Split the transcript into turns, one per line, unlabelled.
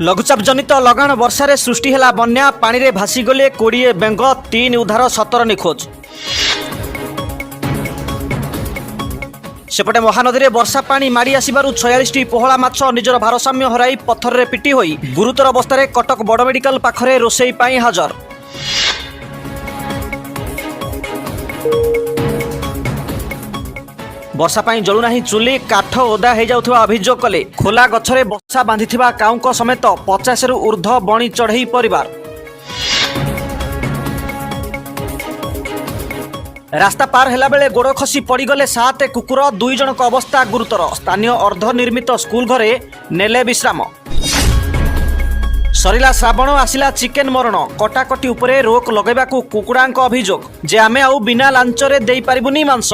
लघुचाप जनित लगाण वर्षारे सृष्टि हेला बन्या पानी रे भासीगले 20 बेंग 3 उद्धार 17 निखोज। सेपटे महानदी में वर्षा पानी माड़ी आसबार 46 पोहला माछ निजर भारसाम्य हराई पत्थर रे पिटी होई गुरुतर अवस्था कटक बड़ मेडिकल पाखरे रोसई पाई हाजर। वर्षा पाई जलुना चुली काठ ओदा हो जाउथबा अभियोग कले खोला गछरे बसा बांधिथिबा काउंक समेत 50 रु ऊर्ध्व बणी चढ़ई परिवार। रास्ता पार हेला बेले गोड़ खसी पड़गले 7 कुकुर 2 जनक अवस्था गुरुतर। स्थानीय अर्धनिर्मित स्कूल घरे नेले विश्राम। सरिला श्रावण आसिला चिकेन मरण कटाकटी उपरे रोक लगेबाकू कुकुड़ांक अभियोग जे आमे आउ बिना लांचरे देई पारिबुनी मांस।